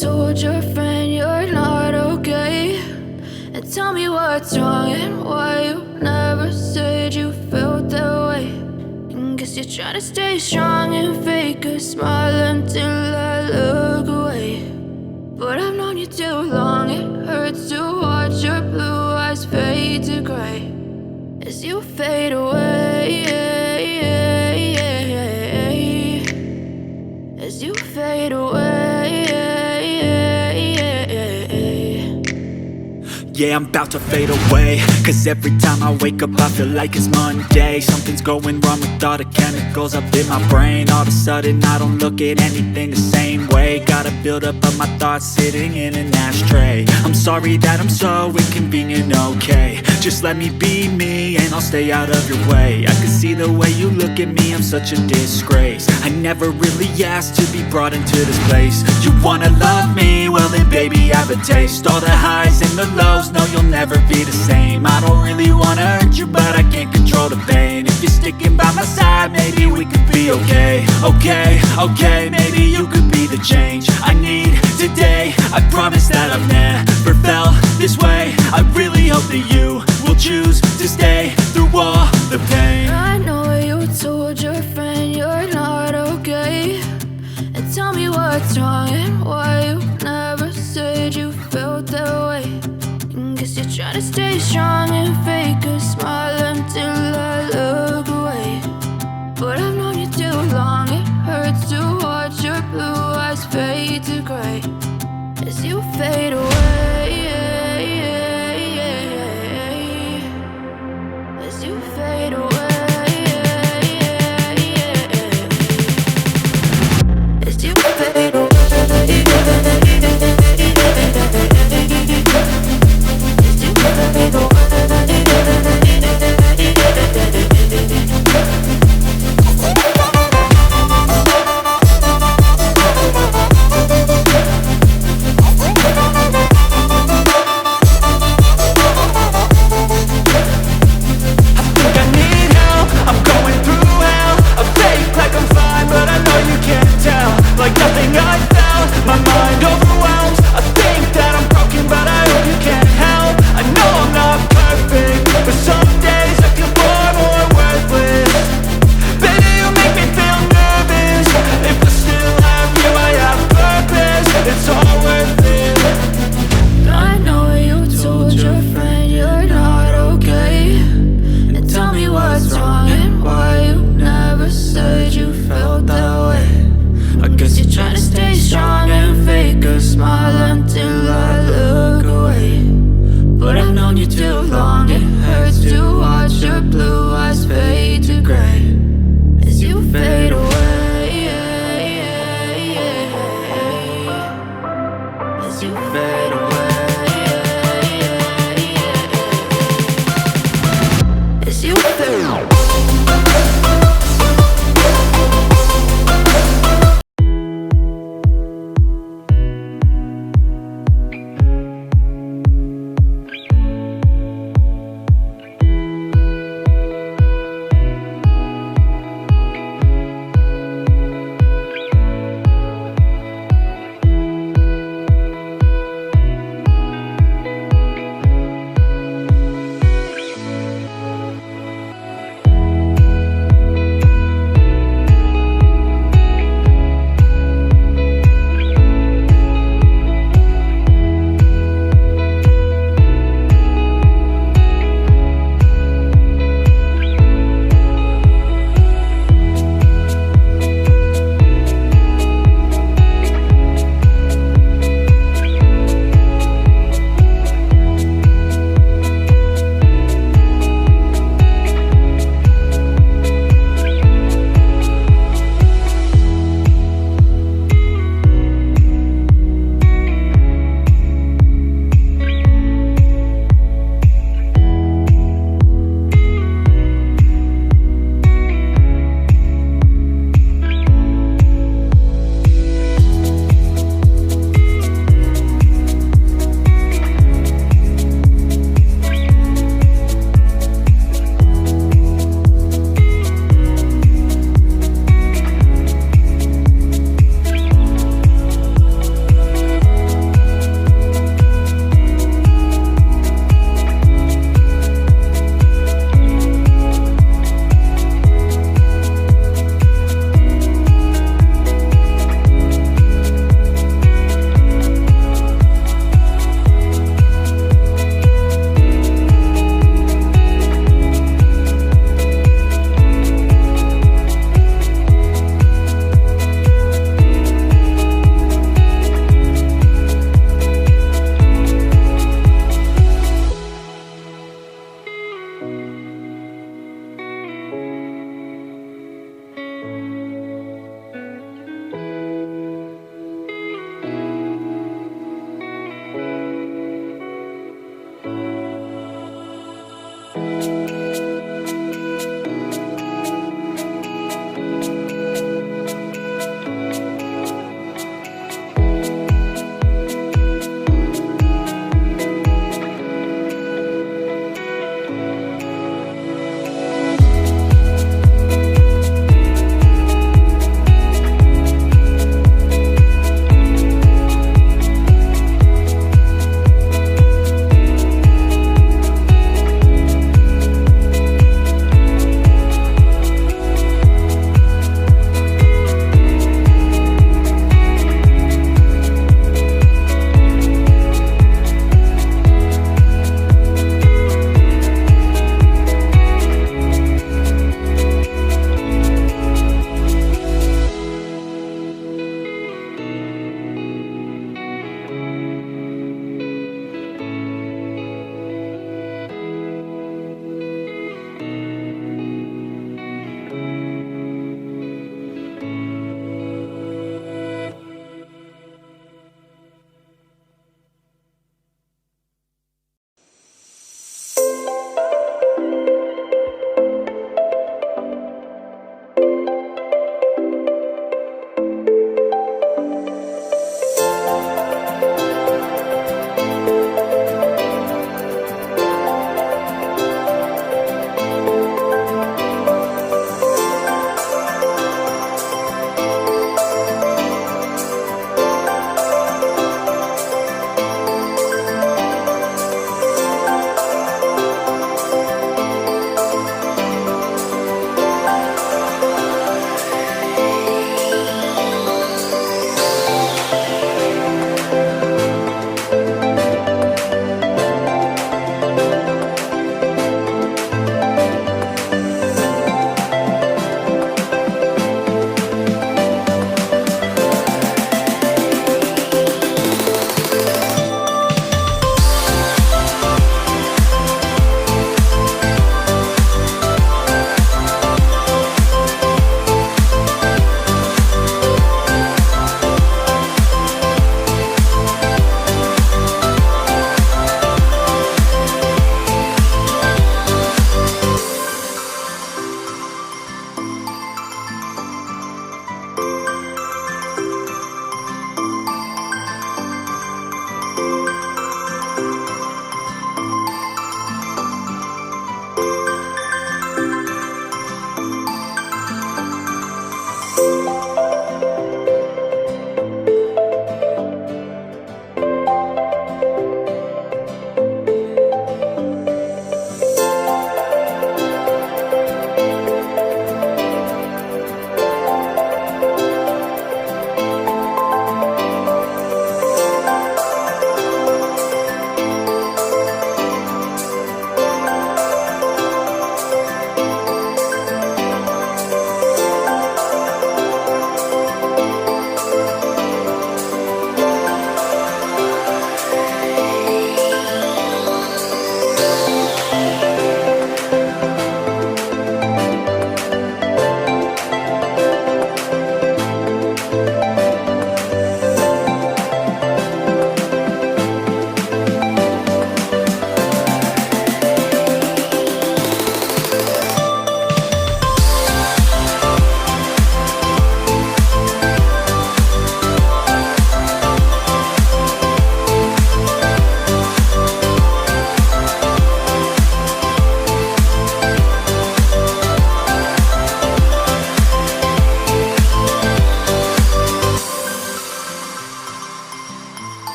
told your friend you're not okay. And tell me what's wrong and why you never said you felt that way. And guess you're trying to stay strong and fake a smile until I look away. But I've known you too long, it hurts to watch your blue eyes fade to gray as you fade away, as you fade away. Yeah, I'm about to fade away, cause every time I wake up I feel like it's Monday. Something's going wrong with all the chemicals up in my brain. All of a sudden I don't look at anything the same way. Gotta build up of my thoughts sitting in an ashtray. I'm sorry that I'm so inconvenient, okay. Just let me be me and I'll stay out of your way. I can see the way you look at me, I'm such a disgrace. I never really asked to be brought into this place. You wanna love me? Well then baby I have a taste. All the highs and the lows, no you'll never be the same. I don't really wanna hurt you but I can't control the pain. If you're sticking by my side maybe we could be okay. Okay, maybe you could be the change I need today. I promise that I've never felt this way. I really hope that you will choose to stay through all the pain. I know you told your friend you're not okay. And tell me what's wrong and why you never said you felt that way. And guess you're trying to stay strong and fake a smile until I look away. But I've known you too long, it hurts to watch your blue eyes fade to gray as you fade away.